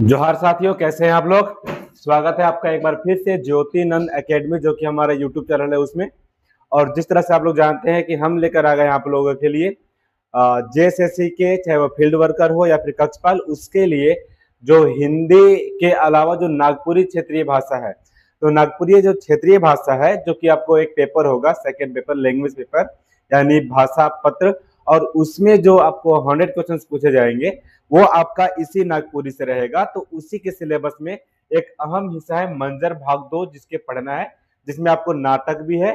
जोहार साथियों, कैसे हैं आप लोग। स्वागत है आपका एक बार फिर से ज्योति नंद एकेडमी, जो कि हमारा यूट्यूब चैनल है उसमें। और जिस तरह से आप लोग जानते हैं कि हम लेकर आ गए आप लोगों के लिए जेएसएससी के, चाहे वो फील्ड वर्कर हो या फिर कक्षपाल, उसके लिए जो हिंदी के अलावा जो नागपुरी क्षेत्रीय भाषा है, तो नागपुरी जो क्षेत्रीय भाषा है, जो कि आपको एक पेपर होगा, सेकेंड पेपर, लैंग्वेज पेपर यानी भाषा पत्र, और उसमें जो आपको 100 क्वेश्चन पूछे जाएंगे वो आपका इसी नागपुरी से रहेगा। तो उसी के सिलेबस में एक अहम हिस्सा है मंजर भाग 2, जिसके पढ़ना है, जिसमें आपको नाटक भी है,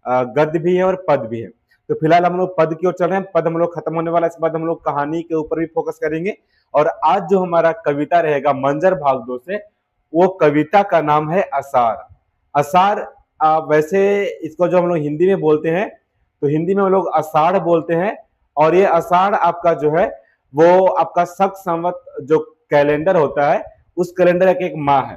गद्य भी है और पद भी है। तो फिलहाल हम लोग पद की ओर चल रहे हैं, पद हम लोग खत्म होने वाला है, इसके बाद हम लोग कहानी के ऊपर भी फोकस करेंगे। और आज जो हमारा कविता रहेगा मंजर भाग 2 से, वो कविता का नाम है असार। असार वैसे इसको जो हम लोग हिंदी में बोलते हैं, तो हिंदी में हम लोग आषाढ़ बोलते हैं। और ये आषाढ़ आपका जो है वो आपका शक संवत जो कैलेंडर होता है, उस कैलेंडर का एक माह है।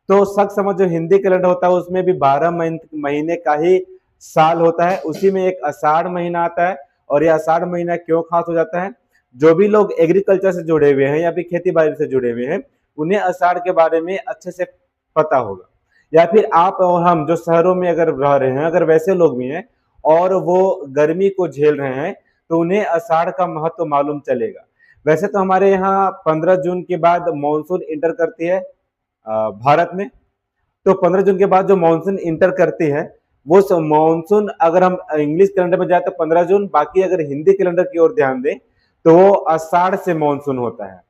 तो शक संवत जो हिंदी कैलेंडर होता है उसमें भी 12 महीने का ही साल होता है, उसी में एक आषाढ़ महीना आता है। और ये आषाढ़ महीना क्यों खास हो जाता है, जो भी लोग एग्रीकल्चर से जुड़े हुए हैं या फिर खेती बाड़ी से जुड़े हुए हैं, उन्हें आषाढ़ के बारे में अच्छे से पता होगा। या फिर आप और हम जो शहरों में अगर रह रहे हैं, अगर वैसे लोग भी हैं और वो गर्मी को झेल रहे हैं, तो उन्हें आषाढ़ का महत्व मालूम चलेगा। वैसे तो हमारे यहाँ 15 जून के बाद मानसून इंटर करती है भारत में। तो 15 जून के बाद जो मानसून इंटर करती है, वो मानसून अगर हम इंग्लिश कैलेंडर में जाए तो 15 जून, बाकी अगर हिंदी कैलेंडर की ओर ध्यान दें तो वो आषाढ़ से मानसून होता है।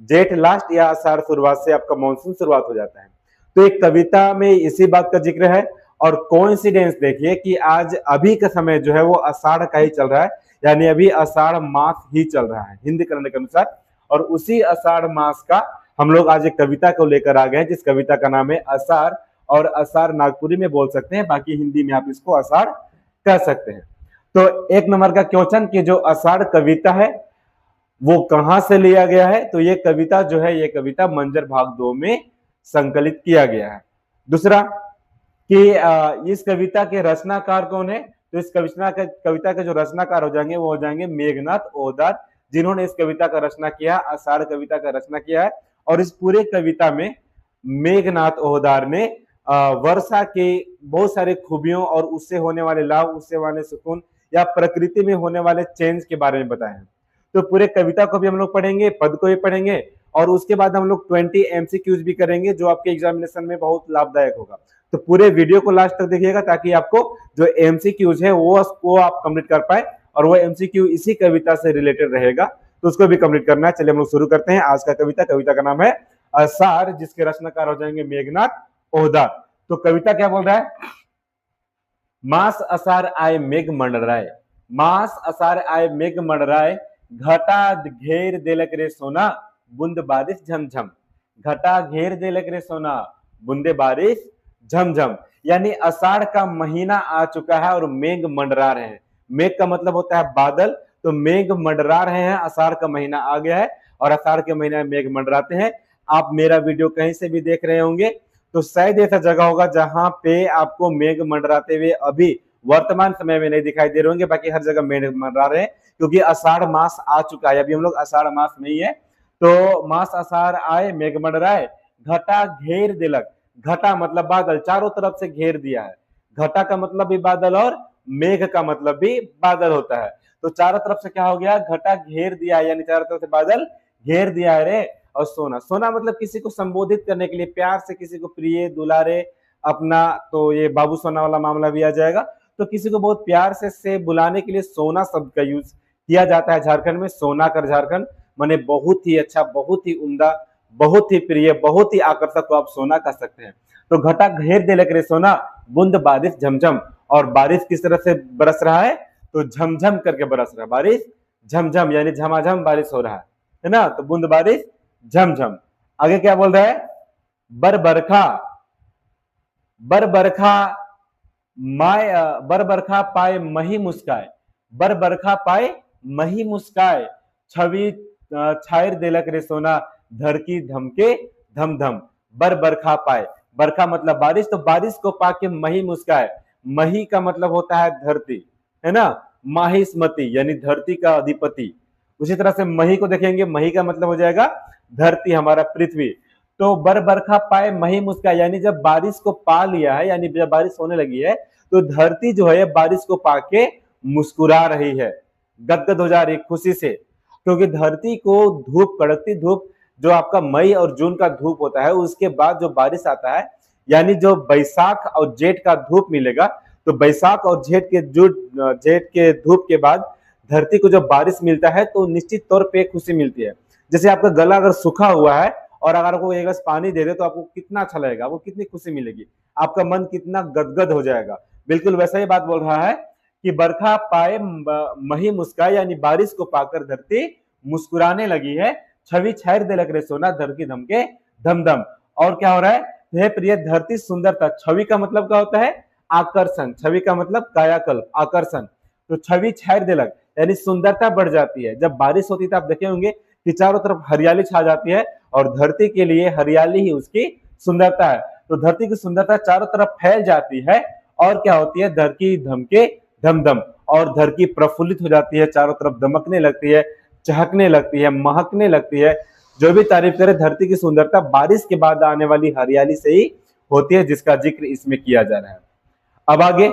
जेठ लास्ट या आषाढ़ शुरुआत से आपका मानसून शुरुआत हो जाता है। तो एक कविता में इसी बात का जिक्र है। और कोइंसिडेंस देखिए कि आज अभी का समय जो है वो आषाढ़ का ही चल रहा है, यानी अभी आषाढ़ मास ही चल रहा है हिंदी कैलेंडर के अनुसार। और उसी आषाढ़ मास का हम लोग आज एक कविता को लेकर आ गए हैं, जिस कविता का नाम है आषाढ़। और आषाढ़ नागपुरी में बोल सकते हैं, बाकी हिंदी में आप इसको आषाढ़ कह सकते हैं। तो एक नंबर का क्वेश्चन कि जो आषाढ़ कविता है वो कहां से लिया गया है, तो ये कविता जो है, ये कविता मंजर भाग 2 में संकलित किया गया है। दूसरा कि इस कविता के रचनाकार कौन है, तो इस कविता के जो रचनाकार हो जाएंगे वो हो जाएंगे मेघनाथ ओहदार, जिन्होंने इस कविता का रचना किया, आषाढ़ कविता का रचना किया है। और इस पूरे कविता में मेघनाथ ओहदार ने वर्षा के बहुत सारे खूबियों और उससे होने वाले लाभ, उससे वाले सुकून या प्रकृति में होने वाले चेंज के बारे में बताया है। तो पूरे कविता को भी हम लोग पढ़ेंगे, पद को भी पढ़ेंगे, और उसके बाद हम लोग 20 एमसीक्यूज भी करेंगे, जो आपके एग्जामिनेशन में बहुत लाभदायक होगा। तो पूरे वीडियो को लास्ट तक देखिएगा, ताकि आपको जो एमसीक्यूज है वो आप कंप्लीट कर पाए। और वो एमसीक्यू इसी कविता से रिलेटेड रहेगा, तो उसको भी कंप्लीट करना है। चलिए हम लोग शुरू करते हैं आज का कविता। कविता का नाम है असार, जिसके रचनाकार हो जाएंगे मेघनाथ ओहदार। तो कविता क्या बोल रहा है, मास असार आए मेघ मंडराए, मास असार आए मेघ मंडराए, घटा घेर देलक रे सोना, बूंद बारिश झमझम। घटा घेर देलक रे सोना, बूंदे बारिश झमझम। यानी आषाढ़ का महीना आ चुका है और मेघ मंडरा रहे हैं। मेघ का मतलब होता है बादल, तो मेघ मंडरा रहे हैं, आषाढ़ का महीना आ गया है और आषाढ़ के महीने में मेघ मंडराते हैं। आप मेरा वीडियो कहीं से भी देख रहे होंगे तो शायद ऐसा जगह होगा जहां पे आपको मेघ मंडराते हुए अभी वर्तमान समय में नहीं दिखाई दे रहे होंगे, बाकी हर जगह मेघ मंडरा रहे हैं, क्योंकि आषाढ़ मास आ चुका है। अभी हम लोग आषाढ़ मास में ही है। तो मास आषाढ़ आए मेघ मंडराए, घटा घेर दिलक। घटा मतलब बादल, चारों तरफ से घेर दिया है। घटा का मतलब भी बादल और मेघ का मतलब भी बादल होता है। तो चारों तरफ से क्या हो गया, घटा घेर दिया, यानी चारों तरफ से बादल घेर दिया है रे। और सोना, सोना मतलब किसी को संबोधित करने के लिए, प्यार से किसी को प्रिय दुलारे अपना, तो ये बाबू सोना वाला मामला भी आ जाएगा। तो किसी को बहुत प्यार से बुलाने के लिए सोना शब्द का यूज किया जाता है झारखंड में। सोना कर झारखंड माने बहुत ही अच्छा, बहुत ही उम्दा, बहुत ही प्रिय, बहुत ही आकर्षक को आप सोना कह सकते हैं। तो घटा घेर दे लग रहे सोना, बूंद बारिश झमझम। और बारिश किस तरह से बरस रहा है, तो झमझम करके बरस रहा है बारिश, झमझम यानी झमाझम बारिश हो रहा है ना। तो बूंद बारिश झमझम। आगे क्या बोल रहा है, बर बरखा, बर बरखा माय, बर बरखा पाए मही मुस्काए, बर बरखा पाए मही मुस्काए, छवि छायर देलक रे सोना, धरती धमके धम धम। बर बरखा पाए, बरखा मतलब बारिश, तो बारिश को पाके मही मुस्काए। मही का मतलब होता है धरती, है ना। माहिस्मति यानी धरती का अधिपति। उसी तरह से मही को देखेंगे, मही का मतलब हो जाएगा धरती, हमारा पृथ्वी। तो बर बरखा पाए मही मुस्काए, यानी जब बारिश को पा लिया है, यानी जब बारिश होने लगी है, तो धरती जो है बारिश को पाके मुस्कुरा रही है, गदगद हो जा रही है खुशी से। क्योंकि धरती को धूप, कड़कती धूप, जो आपका मई और जून का धूप होता है, उसके बाद जो बारिश आता है, यानी जो बैसाख और जेठ का धूप मिलेगा, तो बैसाख और जेठ के धूप के बाद धरती को जब बारिश मिलता है तो निश्चित तौर पे खुशी मिलती है। जैसे आपका गला अगर सूखा हुआ है और अगर आपको एक गिलास पानी दे दे तो आपको कितना अच्छा लगेगा, वो कितनी खुशी मिलेगी, आपका मन कितना गदगद हो जाएगा। बिल्कुल वैसा ही बात बोल रहा है कि बरखा पाए मही मुस्काए, यानी बारिश को पाकर धरती मुस्कुराने लगी है। छवि छैर देलक रे सोना, धरती धमके धम धम। और क्या हो रहा है, हे प्रिय धरती सुंदरता। छवि का मतलब क्या होता है, आकर्षण। छवि का मतलब कायाकल्प, आकर्षण। तो छवि छैर देलक यानी सुंदरता बढ़ जाती है। जब बारिश होती है तो आप देखे होंगे कि चारों तरफ हरियाली छा जाती है, और धरती के लिए हरियाली ही उसकी सुंदरता है। तो धरती की सुंदरता चारों तरफ फैल जाती है, और क्या होती है, धरती धमके धम धम, और धरती प्रफुल्लित हो जाती है, चारों तरफ दमकने लगती है, चहकने लगती है, महकने लगती है। जो भी तारीफ करे धरती की सुंदरता बारिश के बाद आने वाली हरियाली से ही होती है, जिसका जिक्र इसमें किया जा रहा है। अब आगे,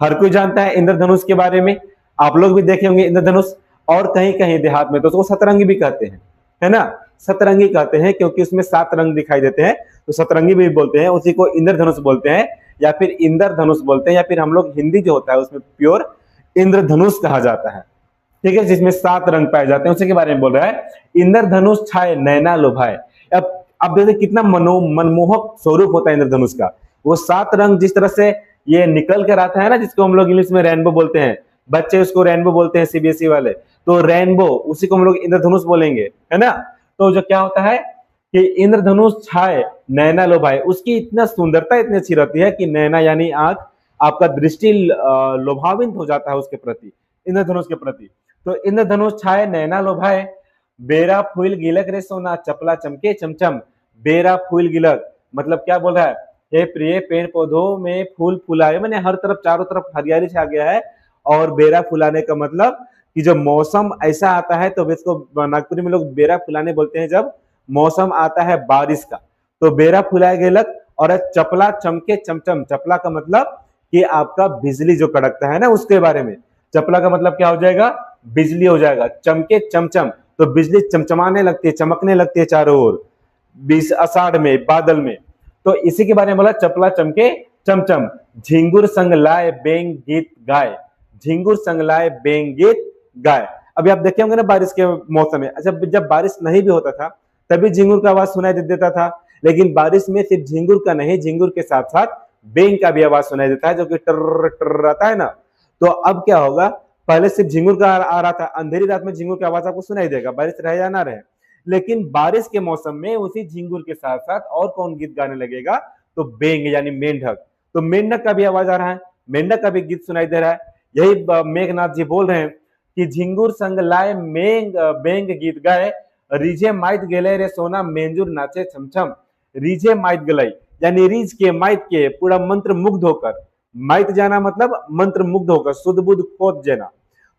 हर कोई जानता है इंद्रधनुष के बारे में, आप लोग भी देखे होंगे इंद्रधनुष, और कहीं कहीं देहात में तो उसको सतरंगी भी कहते हैं, है ना। सतरंगी कहते हैं क्योंकि उसमें 7 रंग दिखाई देते हैं, तो सतरंगी भी बोलते हैं। उसी को इंद्रधनुष बोलते हैं, या फिर इंद्रधनुष बोलते हैं, या फिर हम लोग हिंदी जो होता है उसमें प्योर इंद्रधनुष कहा जाता है, ठीक है, जिसमें 7 रंग पाए जाते हैं। उसी के बारे में बोल रहा है, इंद्रधनुष छाए नैना लुभाए। अब देखिए कितना मनमोहक स्वरूप होता है इंद्रधनुष का। वो 7 रंग जिस तरह से ये निकल कर आता है ना, जिसको हम लोग इंग्लिश में रेनबो बोलते हैं, बच्चे उसको रेनबो बोलते हैं सीबीएसई वाले, तो रेनबो उसी को हम लोग इंद्रधनुष बोलेंगे, है ना। तो जो क्या होता है कि इंद्रधनुष छाए नैना लोभाए, उसकी इतना सुंदरता इतनी अच्छी रहती है कि नैना यानी आंख, आपका दृष्टि लोभावित हो जाता है उसके प्रति, इंद्रधनुष के प्रति। तो इंद्रधनुष छाए नैना लोभाए, बेरा फूल गिलक रे सोना, चपला चमके चमचम। बेरा फूल गिलक मतलब क्या बोल रहा है, हे प्रिय पेड़ पौधों में फूल फुलाए, मैंने हर तरफ चारों तरफ हरियाली छा गया है। और बेरा फुलाने का मतलब कि जब मौसम ऐसा आता है, तो इसको नागपुरी में लोग बेरा फुलाने बोलते हैं, जब मौसम आता है बारिश का, तो बेरा फुलाए गिलक। और चपला चमके चमचम, चपला का मतलब कि आपका बिजली जो कड़कता है ना, उसके बारे में। चपला का मतलब क्या हो जाएगा, बिजली हो जाएगा। चमके चमचम तो बिजली चमचमाने लगती है, चमकने लगती है चारों ओर, 20 आषाढ़ में बादल में। तो इसी के बारे में बोला, चपला चमके चमचम। झिंगुर संग लाए बेंग गीत गाए, झिंगुर संग लाए बेंग गीत गाए। अभी आप देखे होंगे ना बारिश के मौसम में, अच्छा जब बारिश नहीं भी होता था तभी झिंगुर का आवाज सुनाई देता था, लेकिन बारिश में सिर्फ झिंगुर का नहीं, झिंगुर के साथ साथ बेंग का भी आवाज सुनाई देता है, जो कि टर टर रहता है ना। तो अब क्या होगा, पहले सिर्फ झिंगुर का आ रहा था, अंधेरी रात में झिंगुर की आवाज आपको सुनाई देगा, बारिश रहे या ना रहे। लेकिन बारिश के मौसम में उसी झिंगुर के साथ साथ और कौन गीत गाने लगेगा, तो बेंग यानी मेंढक। तो मेंढक का भी आवाज आ रहा है, मेंढक का भी गीत सुनाई दे रहा है। यही मेघनाथ जी बोल रहे हैं कि झिंगुर संग लाए बेंग गीत गाए, रीझे माइत गेले रे सोना, मेंजुर नाचे छमछम। रीझे माइत गलई यानी रीझ के माइत के पूरा मंत्र मुग्ध होकर, माइत जाना मतलब मंत्र मुग्ध होकर, शुद्ध बुद्ध खोद जाना।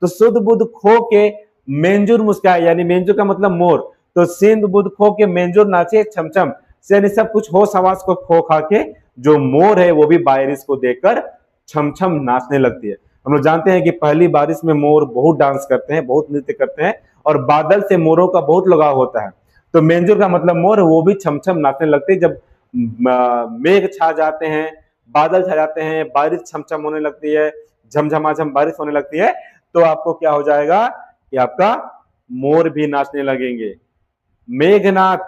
तो शुद्ध बुद्ध खो के मेंजुर मुस्काए, यानी मेंजुर का मतलब मोर, तो सिंध बुद्ध खो के मेंजुर नाचे छमछम, यानी सब कुछ होश हवास को खो खा के जो मोर है वो भी बारिश को देखकर छमछम नाचने लगती है। हम लोग जानते हैं कि पहली बारिश में मोर बहुत डांस करते हैं, बहुत नृत्य करते हैं, और बादल से मोरों का बहुत लगाव होता है। तो मेंजुर का मतलब मोर, वो भी छमछम नाचने लगते हैं जब मेघ छा जाते हैं, बादल छा जाते हैं, बारिश छमछम होने लगती है, झमझमाझम बारिश होने लगती है, तो आपको क्या हो जाएगा कि आपका मोर भी नाचने लगेंगे। मेघनाथ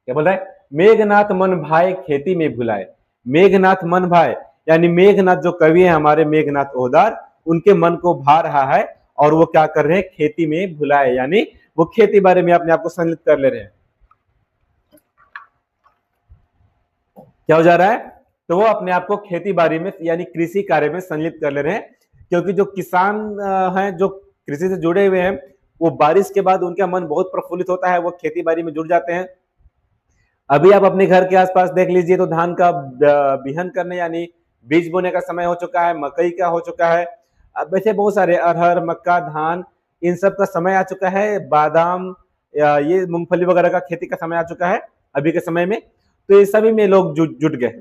क्या बोल रहा है, मेघनाथ मन भाए खेती में भुलाए। मेघनाथ मन भाए यानी मेघनाथ जो कवि है हमारे, मेघनाथ ओहदार, उनके मन को भा रहा है, और वो क्या कर रहे हैं, खेती में भुलाए, यानी वो खेती बारे में अपने आप को संलिप्त कर ले रहे हैं। क्या हो जा रहा है, तो वो अपने आप को खेती बाड़ी में यानी कृषि कार्य में संलिप्त कर ले रहे हैं। क्योंकि जो किसान हैं, जो कृषि से जुड़े हुए हैं, वो बारिश के बाद उनका मन बहुत प्रफुल्लित होता है, वो खेती बाड़ी में जुड़ जाते हैं। अभी आप अपने घर के आसपास देख लीजिए तो धान का बिहन करने यानी बीज बोने का समय हो चुका है, मकई का हो चुका है, अब वैसे बहुत सारे अरहर, मक्का, धान, इन सब का समय आ चुका है, बादाम, ये मूंगफली वगैरह का खेती का समय आ चुका है। अभी के समय में, तो ये सभी में लोग जुट गए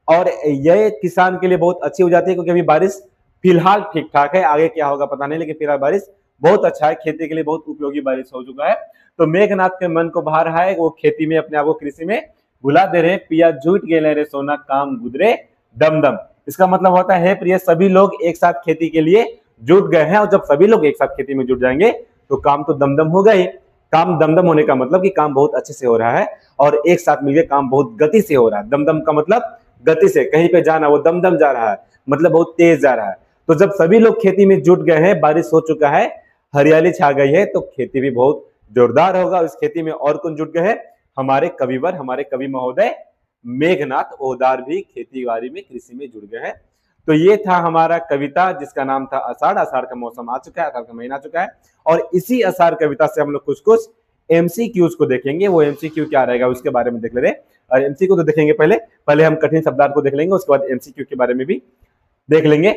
और ये किसान के लिए बहुत अच्छी हो जाती है, क्योंकि अभी बारिश फिलहाल ठीक ठाक है, आगे क्या होगा पता नहीं, लेकिन फिलहाल बारिश बहुत अच्छा है, खेती के लिए बहुत उपयोगी बारिश हो चुका है। तो मेघनाथ के मन को भा रहा है, वो खेती में अपने आप को कृषि में भुला दे रहे, पिया झूठ गेले रे सोना काम गुदरे दम दम। इसका मतलब होता है प्रिय सभी लोग एक साथ खेती के लिए जुट गए हैं, और जब सभी लोग एक साथ खेती में जुट जाएंगे तो काम तो दमदम होगा ही। काम दमदम होने का मतलब कि काम बहुत अच्छे से हो रहा है, और एक साथ मिलकर काम बहुत गति से हो रहा है। दमदम का मतलब गति से, कहीं पे जाना वो दमदम जा रहा है, मतलब बहुत तेज जा रहा है। तो जब सभी लोग खेती में जुट गए हैं, बारिश हो चुका है, हरियाली छा गई है, तो खेती भी बहुत जोरदार होगा। इस खेती में और कौन जुट गए हैं? हमारे कविवर, हमारे कवि महोदय मेघनाथ ओदार भी खेती बाड़ी में, कृषि में जुड़ गए हैं। तो ये था हमारा कविता जिसका नाम था आषाढ़। आषाढ़ का मौसम आ चुका है, आषाढ़ का महीना आ चुका है, और इसी आषाढ़ कविता से हम लोग कुछ कुछ एमसीक्यूज को देखेंगे। वो एमसीक्यू क्या रहेगा उसके बारे में देख ले रहे। और एमसीक्यू तो देखेंगे पहले हम कठिन शब्दार्थ को देख लेंगे, उसके बाद एमसीक्यू के बारे में भी देख लेंगे।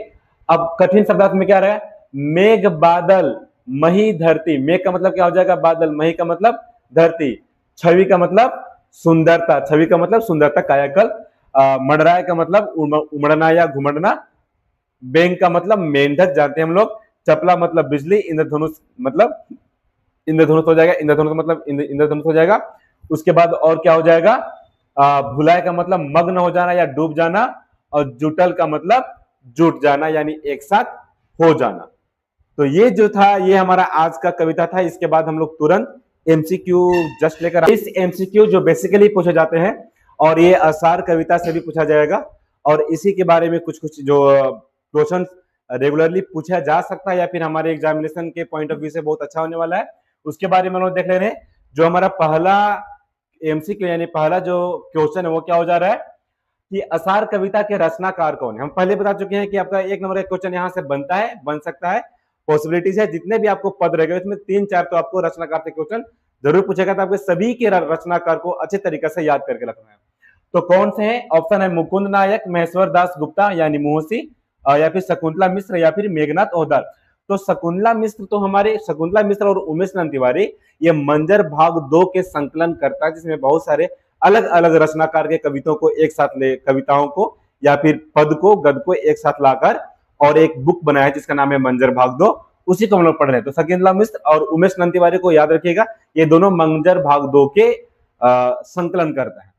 अब कठिन शब्दार्थ में क्या रहेगा? मेघ बादल मही धरती। मेघ का मतलब क्या हो जाएगा? बादल। मही का मतलब धरती। छवि का मतलब सुंदरता। छवि का मतलब सुंदरता, कायाकल्प। मंडराय का मतलब उमड़ना या घुमड़ना। बेंग का मतलब मेंढक, जानते हैं हम लोग। चपला मतलब बिजली। इंद्रधनुष मतलब इंद्रधनुष हो जाएगा। इंद्रधनुष मतलब इंद्रधनुष हो जाएगा। उसके बाद और क्या हो जाएगा? भुलाए का मतलब मग्न हो जाना या डूब जाना, और जुटल का मतलब जुट जाना यानी एक साथ हो जाना। तो ये जो था, ये हमारा आज का कविता था। इसके बाद हम लोग तुरंत एमसीक्यू जस्ट लेकर, इस एमसीक्यू जो बेसिकली पूछे जाते हैं, और ये आसार कविता से भी पूछा जाएगा, और इसी के बारे में कुछ कुछ जो क्वेश्चन रेगुलरली पूछा जा सकता है, या फिर हमारे एग्जामिनेशन के पॉइंट ऑफ व्यू से बहुत अच्छा होने वाला है, उसके बारे में हम लोग देख ले रहे हैं। जो हमारा पहला एमसीक्यू यानी पहला जो क्वेश्चन है वो क्या हो जा रहा है कि आसार कविता के रचनाकार कौन है। हम पहले बता चुके हैं कि आपका एक नंबर का क्वेश्चन यहाँ से बनता है, बन सकता है, पॉसिबिलिटीज है। जितने भी आपको पद रहेगा इसमें 3-4 तो आपको रचनाकार से क्वेश्चन जरूर पूछेगा, तो आपके सभी के रचनाकार को अच्छे तरीके से याद करके रखना है। तो कौन से हैं? ऑप्शन है मुकुंद नायक, महेश्वर दास गुप्ता यानी मुंशी, या फिर शकुंतला मिश्र, या फिर मेघनाथ ओदार। तो शकुंतला मिश्र तो हमारे शकुंतला मिश्र और उमेश नंद तिवारी ये मंजर भाग 2 के संकलन करता है, जिसमें बहुत सारे अलग अलग रचनाकार के कविताओं को एक साथ ले, कविताओं को या फिर पद को, गद को एक साथ लाकर और एक बुक बनाया है जिसका नाम है मंजर भाग 2। उसी को हम लोग पढ़ रहे हैं। तो शकुंतला मिश्र और उमेश नंद तिवारी को याद रखिएगा, ये दोनों मंजर भाग 2 के संकलन करता है।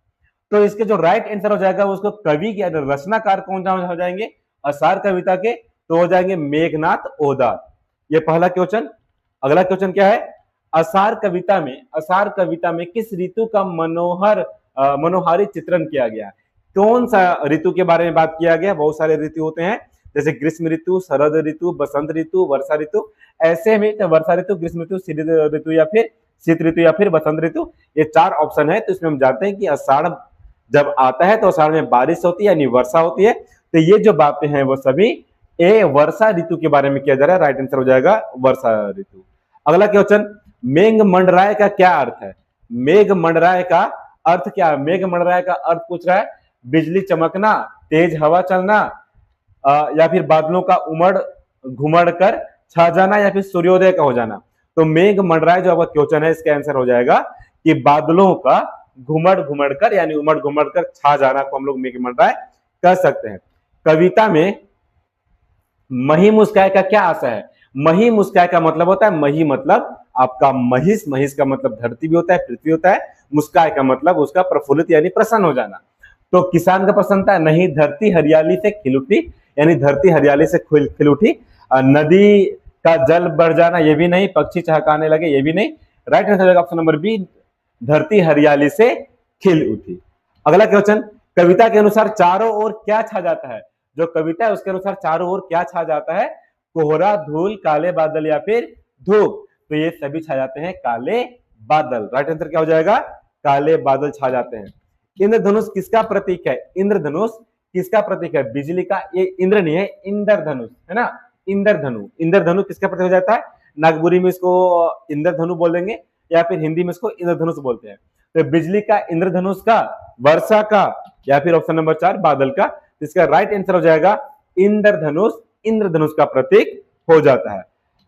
तो इसके जो राइट आंसर हो जाएगा उसको कवि के रचनाकार कौन हो जाएंगे आसार कविता के? तो हो जाएंगे मेघनाथ ओदार। ये पहला क्वेश्चन। अगला क्वेश्चन क्या है? आसार कविता में किस ऋतु का मनोहारी चित्रण किया गया? कौन सा ऋतु के बारे में बात किया गया? बहुत सारे ऋतु होते हैं, जैसे ग्रीष्म ऋतु, शरद ऋतु, बसंत ऋतु, वर्षा ऋतु। ऐसे में वर्षा ऋतु, ग्रीष्म ऋतु, शरद ऋतु या फिर शीत ऋतु या फिर बसंत ऋतु, ये 4 ऑप्शन है। तो इसमें हम जानते हैं कि आषाढ़ जब आता है तो आषाढ़ में बारिश होती है यानी वर्षा होती है। तो ये जो बातें हैं वो सभी ए वर्षा ऋतु के बारे में किया जा रहा है। राइट आंसर हो जाएगा वर्षा ऋतु। अगला क्वेश्चन, मेघ मंडराय का क्या अर्थ है? मेघ मंडराय का अर्थ क्या है? मेघ मंडराय का अर्थ पूछ रहा है बिजली चमकना, तेज हवा चलना, या फिर बादलों का उमड़ घुमड़ कर छा जाना, या फिर सूर्योदय का हो जाना। तो मेघ मंडराय जो आपका क्वेश्चन है इसका आंसर हो जाएगा कि बादलों का घुमड़ घुमड़ कर यानी उमड़ घुमड़ कर छा जाना को हम लोग मेघ मंडराय कह सकते हैं। कविता में मही मुस्काए का क्या आशा है? मही मुस्काए का मतलब होता है, मही मतलब आपका महिष, महिष का मतलब धरती भी होता है, पृथ्वी होता है। मुस्काए का मतलब उसका प्रफुल्लित यानी प्रसन्न हो जाना। तो किसान का प्रसन्नता नहीं, धरती हरियाली से खिल उठी यानी धरती हरियाली से खिल उठी। नदी का जल बढ़ जाना ये भी नहीं, पक्षी चहकाने लगे ये भी नहीं। Right answer option number B, धरती हरियाली से खिल उठी। अगला क्वेश्चन, कविता के अनुसार चारों ओर क्या छा जाता है? जो कविता है उसके अनुसार चारों ओर क्या छा जाता है? कोहरा, धूल, काले बादल या फिर धूप। तो ये सभी छा जाते हैं काले बादल। राइट आंसर क्या हो जाएगा? काले बादल छा जाते हैं। इंद्रधनुष किसका प्रतीक है? इंद्रधनुष किसका प्रतीक है? बिजली का। ये इंद्र नहीं है, इंद्रधनुष है ना, इंद्रधनु। इंद्रधनु किसका प्रतीक हो जाता है? नागपुरी में इसको इंद्रधनु बोल देंगे, या फिर हिंदी में इसको इंद्रधनुष बोलते हैं। तो बिजली का, इंद्रधनुष का, वर्षा का, या फिर ऑप्शन नंबर 4 बादल का। इसका राइट आंसर हो जाएगा इंद्रधनुष। इंद्रधनुष का प्रतीक हो जाता है।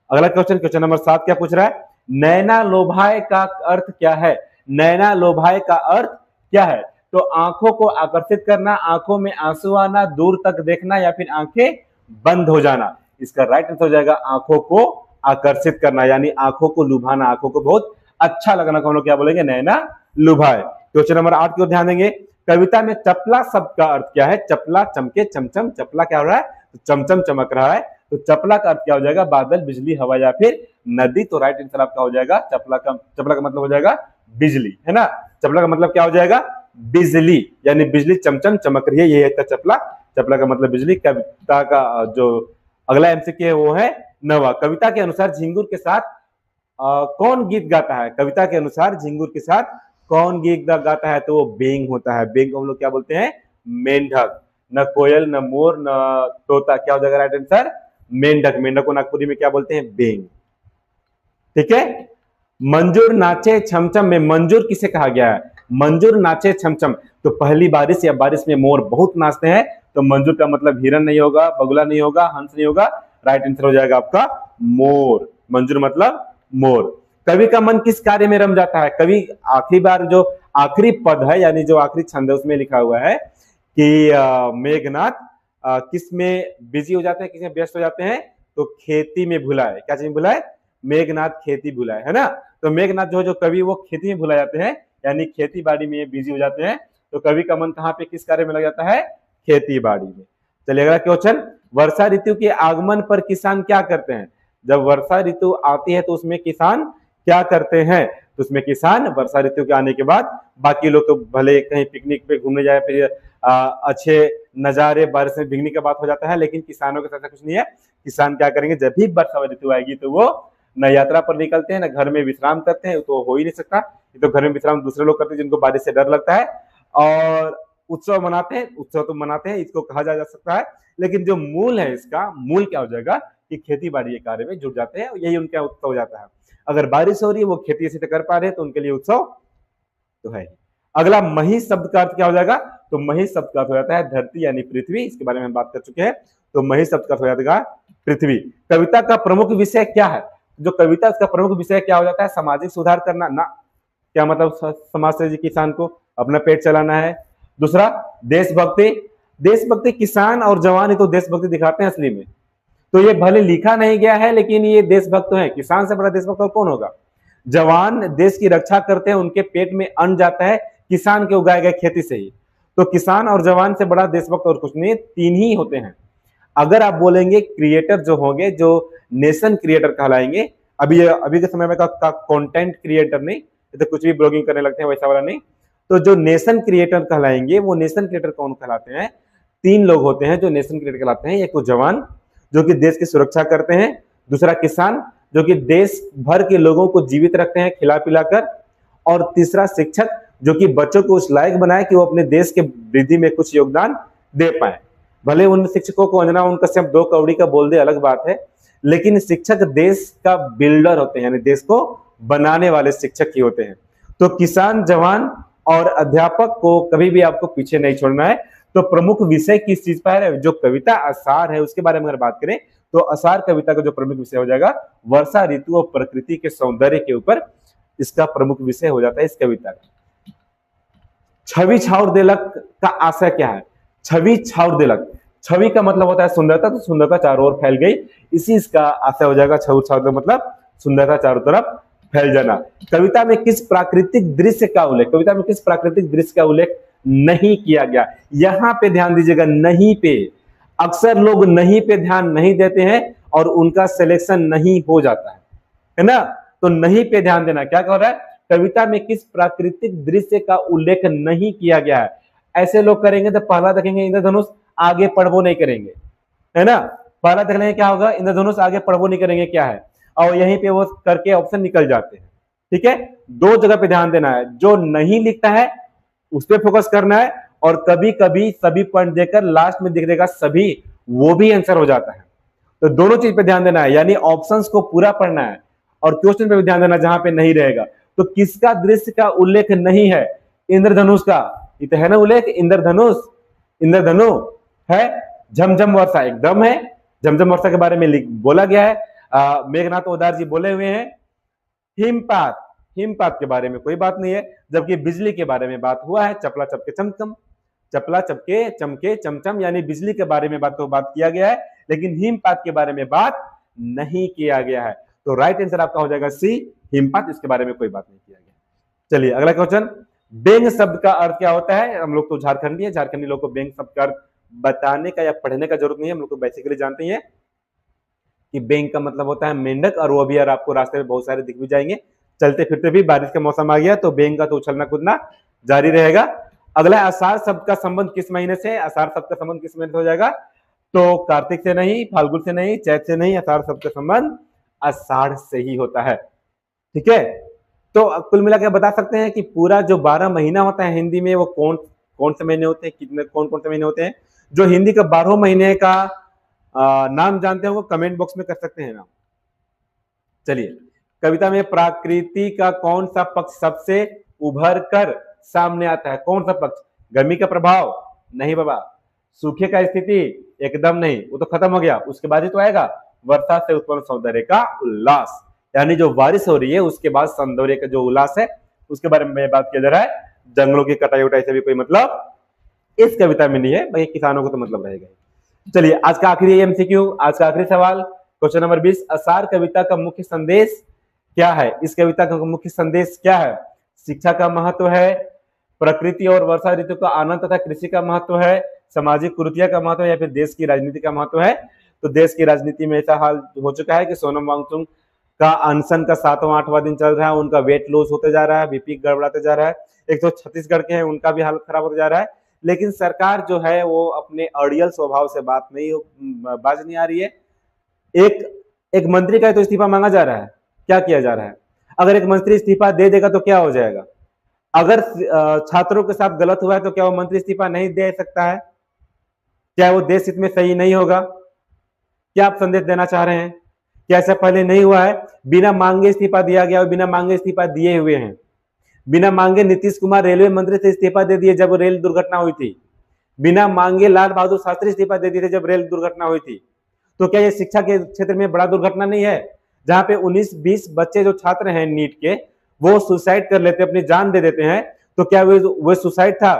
अगला क्वेश्चन, क्वेश्चन नंबर 7 क्या पूछ रहा है? नैना लोभाए का अर्थ क्या है? नैना लोभाए का अर्थ क्या है? तो आंखों को आकर्षित करना, आंखों में आंसू आना, दूर तक देखना या फिर आंखें बंद हो जाना। इसका राइट आंसर हो जाएगा आंखों को आकर्षित करना, यानी आंखों को लुभाना, आंखों को बहुत अच्छा लगना को हम लोग क्या बोलेंगे? नैना लुभाए। क्वेश्चन नंबर 8 की ओर ध्यान देंगे। कविता में चपला शब्द का अर्थ क्या है? चपला, चमके, चमचम। चपला क्या हो रहा है? तो चमचम चमक रहा है। तो चपला का अर्थ क्या हो जाएगा? बादल, बिजली, हवा या फिर नदी। तो राइट आंसर आपका हो जाएगा चपला का मतलब हो जाएगा बिजली, है ना। चपला का मतलब क्या हो जाएगा? बिजली, यानी बिजली चमचम चमक रही है, ये है चपला। चपला का मतलब बिजली। कविता का जो अगला एमसीक्यू है वो है नवा। कविता के अनुसार झिंगुर के साथ कौन गीत गाता है? कविता के अनुसार झिंगुर के साथ कौन गीत गाता है? तो वो बेंग होता है। बेंग को हम लोग क्या बोलते हैं? मेंढक। न कोयल, न मोर, न तोता। क्या हो जाएगा राइट आंसर? मेंढक। मेंढक को नागपुरी में क्या बोलते हैं? बेंग। ठीक है। मंजूर नाचे छमछम में मंजूर किसे कहा गया है? मंजूर नाचे छमछम। तो पहली बारिश या बारिश में मोर बहुत नाचते हैं, तो मंजूर का मतलब हिरन नहीं होगा, बगुला नहीं होगा, हंस नहीं होगा। राइट आंसर हो जाएगा आपका मोर। मंजूर मतलब मोर। कवि का मन किस कार्य में रम जाता है? कवि आखिरी बार जो आखिरी पद है, यानी जो आखिरी छंद है, उसमें लिखा हुआ है कि मेघनाथ किस में बिजी हो जाते हैं, किस में व्यस्त हो जाते हैं? तो खेती में भुलाए। क्या चीज में भुलाए? मेघनाथ खेती भुलाए, है ना। तो मेघनाथ जो कवि वो खेती में भुला जाते हैं, यानी खेती बाड़ी में बिजी हो जाते हैं। तो कवि का मन कहाँ पे किस कार्य में लग जाता है? खेती बाड़ी में। चलिए अगला क्वेश्चन। वर्षा ऋतु के आगमन पर किसान क्या करते हैं? जब वर्षा ऋतु आती है तो उसमें किसान क्या करते हैं? तो उसमें किसान वर्षा ऋतु के आने के बाद, बाकी लोग तो भले कहीं पिकनिक पे घूमने जाए, फिर अच्छे नजारे बारिश में भीगने की बात हो जाता है, लेकिन किसानों के साथ कुछ नहीं है। किसान क्या करेंगे? जब भी वर्षा ऋतु आएगी तो वो न यात्रा पर निकलते हैं, न घर में विश्राम करते हैं। तो हो ही नहीं सकता, ये तो घर में विश्राम दूसरे लोग करते हैं जिनको बारिश से डर लगता है। और उत्सव मनाते हैं, उत्सव तो मनाते हैं, इसको कहा जा सकता है। लेकिन जो मूल है, इसका मूल क्या हो जाएगा? कि खेती बाड़ी के कार्य में जुट जाते हैं, यही उनका उत्सव हो जाता है। अगर बारिश हो रही है, वो खेती से कर पा रहे हैं, तो उनके लिए उत्सव तो है। अगला महिष शब्द का अर्थ क्या हो जाएगा? तो महिष शब्द का अर्थ हो जाता है धरती यानी पृथ्वी। इसके बारे में हम बात कर चुके हैं। तो महिष शब्द का अर्थ हो जाएगा पृथ्वी। कविता का प्रमुख विषय क्या है? जो कविता उसका प्रमुख विषय क्या हो जाता है? सामाजिक सुधार करना ना। क्या मतलब? समाज से किसान को अपना पेट चलाना है। दूसरा देशभक्ति। देशभक्ति किसान और जवान ही तो देशभक्ति दिखाते हैं असली में। तो ये भले लिखा नहीं गया है, लेकिन ये देशभक्त है। किसान से बड़ा देशभक्त और कौन होगा? जवान देश की रक्षा करते हैं, उनके पेट में अन्न जाता है किसान के उगाए गए खेती से ही। तो किसान और जवान से बड़ा देशभक्त और कुछ नहीं, तीन ही होते हैं। अगर आप बोलेंगे क्रिएटर जो होंगे, जो नेशन क्रिएटर कहलाएंगे, अभी के समय में का कंटेंट क्रिएटर नहीं, तो कुछ भी ब्लॉगिंग करने लगते हैं, वैसा वाला नहीं। तो जो नेशन क्रिएटर कहलाएंगे, वो नेशन क्रिएटर कौन कहलाते हैं? तीन लोग होते हैं जो नेशन क्रिएटर कहलाते हैं। एक तो जवान जो कि देश की सुरक्षा करते हैं, दूसरा किसान जो कि देश भर के लोगों को जीवित रखते हैं खिला पिलाकर, और तीसरा शिक्षक जो कि बच्चों को उस लायक बनाए कि वो अपने देश के वृद्धि में कुछ योगदान दे पाए। भले उन शिक्षकों को अंजना उनका सिर्फ 2 कौड़ी का बोल दे, अलग बात है, लेकिन शिक्षक देश का बिल्डर होते हैं, यानी देश को बनाने वाले शिक्षक ही होते हैं। तो किसान, जवान और अध्यापक को कभी भी आपको पीछे नहीं छोड़ना है। तो प्रमुख विषय किस चीज पर है? जो कविता असार है उसके बारे में अगर बात करें, तो असार कविता का जो प्रमुख विषय हो जाएगा वर्षा ऋतु और प्रकृति के सौंदर्य के ऊपर इसका प्रमुख विषय हो जाता है इस कविता का। छवि छाउर देलक का आशय क्या है? छवि छाउर देलक, छवि का मतलब होता है सुंदरता, तो सुंदरता चारों ओर फैल गई, इसी इसका आशय हो जाएगा। छवि छाउर मतलब सुंदरता चारों तरफ फैल जाना। कविता में किस प्राकृतिक दृश्य का उल्लेख, कविता में किस प्राकृतिक दृश्य का उल्लेख नहीं किया गया? यहां पे ध्यान दीजिएगा, नहीं पे। अक्सर लोग नहीं पे ध्यान नहीं देते हैं और उनका सिलेक्शन नहीं हो जाता है ना। तो नहीं पे ध्यान देना। क्या कह रहा है? कविता में किस प्राकृतिक दृश्य का उल्लेख नहीं किया गया है? ऐसे लोग करेंगे तो पहला देखेंगे इंद्रधनुष, आगे पढ़वो नहीं करेंगे, है ना। पहला देख लेंगे क्या होगा, इंद्रधनुष, आगे पढ़वो नहीं करेंगे क्या है, और यहीं पे वो करके ऑप्शन निकल जाते हैं। ठीक है, 2 जगह पे ध्यान देना है। जो नहीं लिखता है उस पर फोकस करना है, और कभी कभी सभी पॉइंट देकर लास्ट में दिख देगा सभी, वो भी आंसर हो जाता है। तो दोनों चीज पे ध्यान देना है, यानी ऑप्शंस को पूरा पढ़ना है और क्वेश्चन पे भी ध्यान देना जहां पे नहीं रहेगा। तो किसका दृश्य का उल्लेख नहीं है? इंद्रधनुष का। ये तो है ना उल्लेख, इंद्रधनुष, इंद्रधनु है। झमझम वर्षा एकदम है, झमझम वर्षा के बारे में बोला गया है। मेघनाथ ओदार जी बोले हुए हैं। हिमपात, हिमपात के बारे में कोई बात नहीं है। जबकि बिजली के बारे में बात हुआ है, चपला चपके चमचम, चपला चपके चमके चमचम, यानी बिजली के बारे में बात किया गया है, लेकिन हिमपात के बारे में बात नहीं किया गया है। तो राइट आंसर आपका हो जाएगा सी, हिमपात, इसके बारे में कोई बात नहीं किया गया। चलिए अगला क्वेश्चन, बेंग शब्द का अर्थ क्या होता है? हम लोग तो झारखंडी है, झारखंडी लोग को बेंग शब्द का अर्थ बताने का या पढ़ने का जरूरत नहीं है, हम लोग तो बेसिकली जानते हैं कि बेंग का मतलब होता है मेंढक, और वो भी यार आपको रास्ते में बहुत सारे दिख भी जाएंगे, चलते फिरते भी। बारिश का मौसम आ गया तो बेंग का तो उछलना कूदना जारी रहेगा। अगला, आषाढ़ शब्द का संबंध किस महीने से? आषाढ़ शब्द का संबंध किस महीने से हो जाएगा? तो कार्तिक से नहीं, फाल्गुन से नहीं, चैत से नहीं, आषाढ़ शब्द का संबंध आषाढ़ से ही होता है। ठीक है, तो कुल मिलाकर बता सकते हैं कि पूरा जो 12 महीना होता है हिंदी में, वो कौन कौन से महीने होते हैं, कितने कौन कौन से महीने होते हैं? जो हिंदी का 12 महीने का नाम जानते हैं वो कमेंट बॉक्स में कर सकते हैं नाम। चलिए, कविता में प्रकृति का कौन सा पक्ष सबसे उभर कर सामने आता है? कौन सा पक्ष? गर्मी का प्रभाव? नहीं बाबा। सूखे का स्थिति? एकदम नहीं, वो तो खत्म हो गया। उसके बाद ही तो आएगा वर्षा से उत्पन्न सौंदर्य का उल्लास, यानी जो बारिश हो रही है उसके बाद सौंदर्य का जो उल्लास है उसके बारे में बात किया जा रहा है। जंगलों की कटाई उटाई से भी कोई मतलब इस कविता में नहीं है, भाई किसानों को तो मतलब रहेगा। चलिए, आज का आखिरी एमसीक्यू, आज का आखिरी सवाल, क्वेश्चन नंबर 20, आषाढ़ कविता का मुख्य संदेश क्या है? इस कविता का मुख्य संदेश क्या है? शिक्षा का महत्व है, प्रकृति और वर्षा ऋतु का आनंद तथा कृषि का महत्व है, सामाजिक कुरीतियों का महत्व है, या फिर देश की राजनीति का महत्व है? तो देश की राजनीति में ऐसा हाल हो चुका है कि सोनम वांगचुक का अनशन का 7वां 8वां दिन चल रहा है, उनका वेट लॉस होते जा रहा है, बीपी गड़बड़ाते जा रहा है। एक तो छत्तीसगढ़ के हैं, उनका भी हालत खराब होता जा रहा है, लेकिन सरकार जो है वो अपने अड़ियल स्वभाव से बाज नहीं आ रही है। एक मंत्री का तो इस्तीफा मांगा जा रहा है, क्या किया जा रहा है? अगर एक मंत्री इस्तीफा दे देगा तो क्या हो जाएगा? अगर छात्रों के साथ गलत हुआ है तो क्या वो मंत्री इस्तीफा नहीं दे सकता है? क्या वो देश हित में सही नहीं होगा? क्या आप संदेश देना चाह रहे हैं? क्या ऐसा पहले नहीं हुआ है? बिना मांगे इस्तीफा दिया गया और बिना मांगे इस्तीफा दिए हुए हैं। बिना मांगे नीतीश कुमार रेलवे मंत्री से इस्तीफा दे दिए जब रेल दुर्घटना हुई थी। बिना मांगे लाल बहादुर शास्त्री इस्तीफा दे दिए थे जब रेल दुर्घटना हुई थी। तो क्या ये शिक्षा के क्षेत्र में बड़ा दुर्घटना नहीं है? जहां पे 19-20 बच्चे जो छात्र हैं नीट के, वो सुसाइड कर लेते, अपनी जान दे देते हैं, तो क्या वो सुसाइड था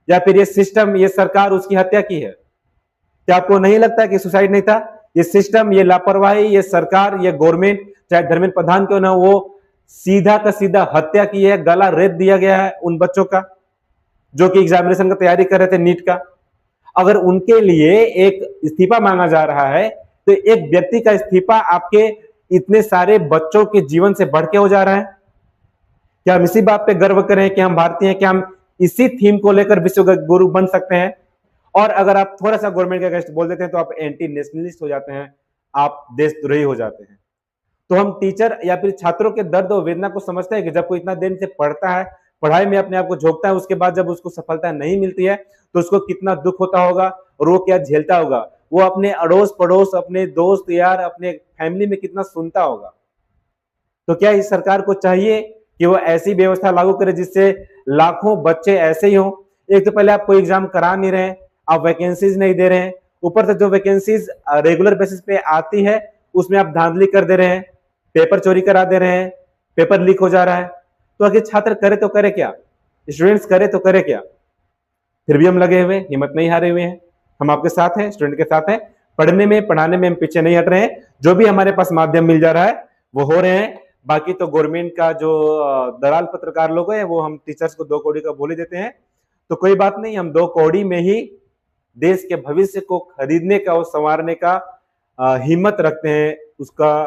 या फिर ये सिस्टम, ये सरकार उसकी हत्या की है? क्या आपको नहीं लगता कि सुसाइड नहीं था? ये सिस्टम, ये लापरवाही, ये सरकार, ये गवर्नमेंट, चाहे धर्मेंद्र प्रधान क्यों ना, वो सीधा का सीधा हत्या की है, गला रेत दिया गया है उन बच्चों का जो कि एग्जामिनेशन का तैयारी कर रहे थे नीट का। अगर उनके लिए एक इस्तीफा मांगा जा रहा है तो एक व्यक्ति का इस्तीफा आपके इतने सारे बच्चों के जीवन से बढ़ के हो जा रहा है। क्या हम इसी बात पे गर्व करें कि हम भारतीय हैं? क्या हम इसी थीम को लेकर विश्व गुरु बन सकते हैं? और अगर आप थोड़ा सा गवर्नमेंट के अगेंस्ट बोल देते हैं तो आप एंटी नेशनलिस्ट हो जाते हैं, आप देशद्रोही हो जाते हैं। तो हम टीचर या फिर छात्रों के दर्द और वेदना को समझते हैं कि जब कोई इतना दिन से पढ़ता है, पढ़ाई में अपने आप को झोंकता है, उसके बाद जब उसको सफलता नहीं मिलती है तो उसको कितना दुख होता होगा और वो क्या झेलता होगा, वो अपने अड़ोस पड़ोस, अपने दोस्त यार, अपने फैमिली में कितना सुनता होगा। तो क्या इस सरकार को चाहिए कि वो ऐसी व्यवस्था लागू करे जिससे लाखों बच्चे ऐसे ही हों? एक तो पहले आप कोई एग्जाम करा नहीं रहे, आप वैकेंसीज नहीं दे रहे हैं, ऊपर से जो वैकेंसीज रेगुलर बेसिस पे आती है उसमें आप धांधली कर दे रहे हैं, पेपर चोरी करा दे रहे हैं, पेपर लीक हो जा रहा है। तो आखिर छात्र करे तो करे क्या, स्टूडेंट्स करे तो करे क्या? फिर भी हम लगे हुए, हिम्मत नहीं हारे हुए हैं। हम आपके साथ हैं, स्टूडेंट के साथ हैं, पढ़ने में पढ़ाने में हम पीछे नहीं हट रहे हैं। जो भी हमारे पास माध्यम मिल जा रहा है वो हो रहे हैं। बाकी तो गवर्नमेंट का जो दलाल पत्रकार लोग हैं वो हम टीचर्स को 2 कौड़ी का बोल ही देते हैं। तो कोई बात नहीं, हम 2 कौड़ी में ही देश के भविष्य को खरीदने का और संवारने का हिम्मत रखते हैं, उसका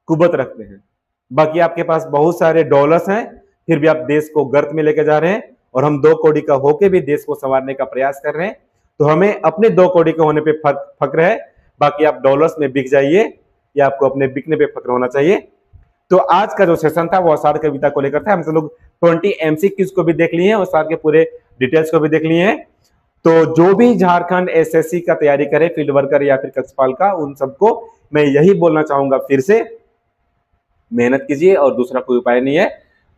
कुवत रखते हैं। बाकी आपके पास बहुत सारे डॉलर्स हैं, फिर भी आप देश को गर्त में लेके जा रहे हैं, और हम 2 कौड़ी का होके भी देश को संवारने का प्रयास कर रहे हैं। तो हमें अपने 2 कौड़ी के होने पे फक्र है, बाकी आप डॉलर्स में बिक जाइए, या आपको अपने बिकने पे फक्र होना चाहिए। तो आज का जो सेशन था वो आषाढ़ कविता को लेकर था। हम सब लोग 20 MCQs को भी देख लिए हैं और आषाढ़ के पूरे डिटेल्स को भी देख लिए हैं। तो जो भी झारखंड SSC का तैयारी करे, फील्ड वर्कर या फिर कक्षपाल का, उन सबको मैं यही बोलना चाहूंगा, फिर से मेहनत कीजिए और दूसरा कोई उपाय नहीं है।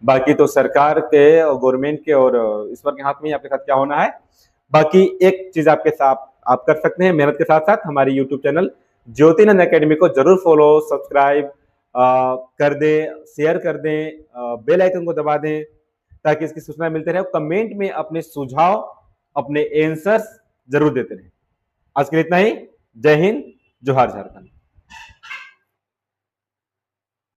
बाकी तो सरकार के और गवर्नमेंट के और ईश्वर के हाथ में ही आपके साथ क्या होना है। बाकी एक चीज आपके साथ आप कर सकते हैं, मेहनत के साथ साथ हमारी यूट्यूब चैनल ज्योतिनंद एकेडमी को जरूर फॉलो, सब्सक्राइब कर दें, शेयर कर दें, बेल आइकन को दबा दें ताकि इसकी सूचना मिलते रहे। कमेंट में अपने सुझाव, अपने आंसर्स जरूर देते रहें। आज के लिए इतना ही। जय हिंद, जोहार झारखंड।